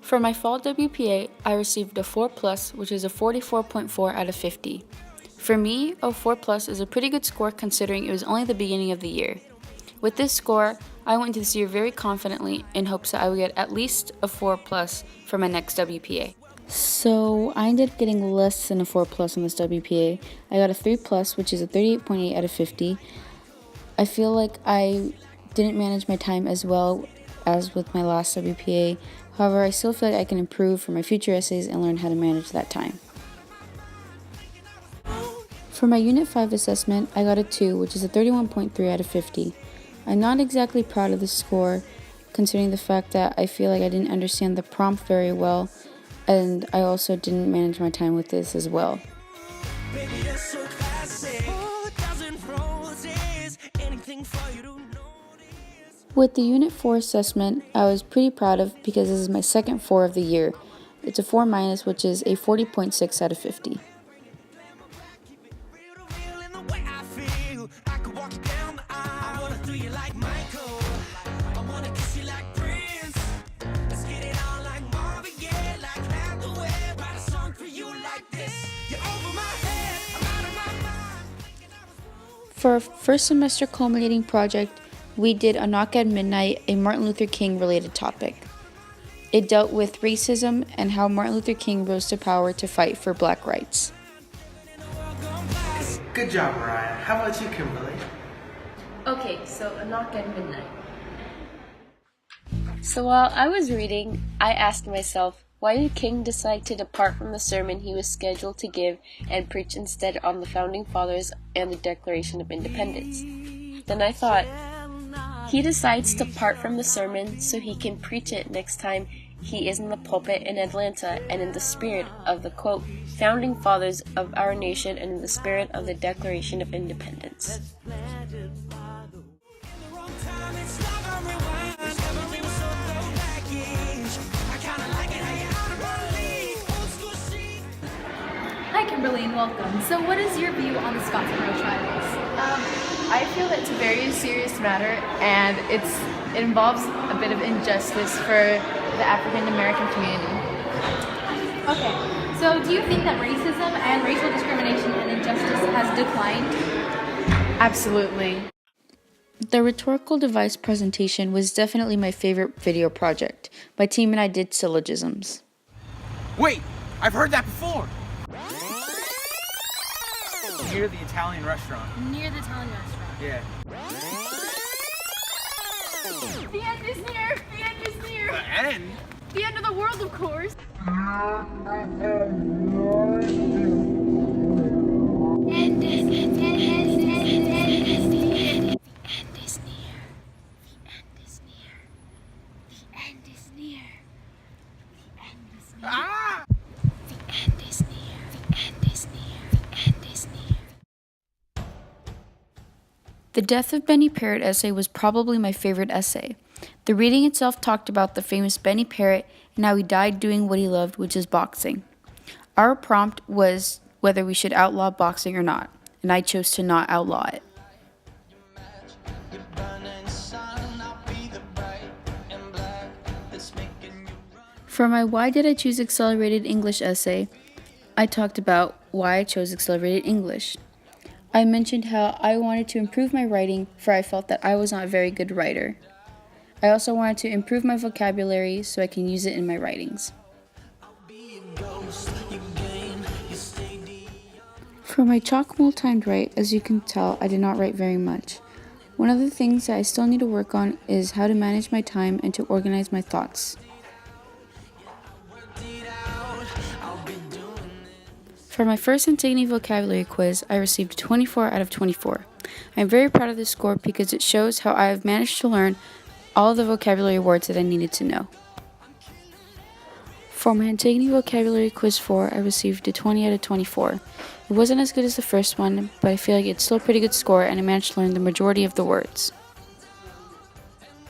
For my fall WPA, I received a 4+, which is a 44.4 out of 50. For me, a 4+ is a pretty good score considering it was only the beginning of the year. With this score, I went into this year very confidently in hopes that I would get at least a 4+ for my next WPA. So I ended up getting less than a 4+ on this WPA. I got a 3+, which is a 38.8 out of 50. I feel like I didn't manage my time as well as with my last WPA. However, I still feel like I can improve for my future essays and learn how to manage that time. For my Unit 5 assessment, I got a 2, which is a 31.3 out of 50. I'm not exactly proud of this score, considering the fact that I feel like I didn't understand the prompt very well, and I also didn't manage my time with this as well. With the Unit 4 assessment, I was pretty proud of because this is my second 4 of the year. It's a 4-, which is a 40.6 out of 50. For our first semester culminating project, we did A Knock at Midnight, a Martin Luther King related topic. It dealt with racism and how Martin Luther King rose to power to fight for black rights. Good job, Mariah. How about you, Kimberly? Okay, so A Knock at Midnight. So while I was reading, I asked myself, why did King decide to depart from the sermon he was scheduled to give and preach instead on the Founding Fathers and the Declaration of Independence? Then I thought, he decides to part from the sermon so he can preach it next time he is in the pulpit in Atlanta and in the spirit of the, quote, Founding Fathers of our nation and in the spirit of the Declaration of Independence. Hi Kimberly and welcome. So what is your view on the Scottsboro trials? I feel that it's a very serious matter, and it involves a bit of injustice for the African American community. Okay, so do you think that racism and racial discrimination and injustice has declined? Absolutely. The rhetorical device presentation was definitely my favorite video project. My team and I did syllogisms. Wait! I've heard that before! Near the Italian restaurant. Near the Italian restaurant. Yeah. The end is near! The end is near! The end? The end of the world, of course! Ah! The Death of Benny Parrot essay was probably my favorite essay. The reading itself talked about the famous Benny Parrot and how he died doing what he loved, which is boxing. Our prompt was whether we should outlaw boxing or not, and I chose to not outlaw it. For my Why Did I Choose Accelerated English essay, I talked about why I chose accelerated English. I mentioned how I wanted to improve my writing, for I felt that I was not a very good writer. I also wanted to improve my vocabulary so I can use it in my writings. For my chalk timed write, as you can tell, I did not write very much. One of the things that I still need to work on is how to manage my time and to organize my thoughts. For my first Antigone vocabulary quiz, I received 24 out of 24. I am very proud of this score because it shows how I have managed to learn all of the vocabulary words that I needed to know. For my Antigone vocabulary quiz 4, I received a 20 out of 24. It wasn't as good as the first one, but I feel like it's still a pretty good score and I managed to learn the majority of the words.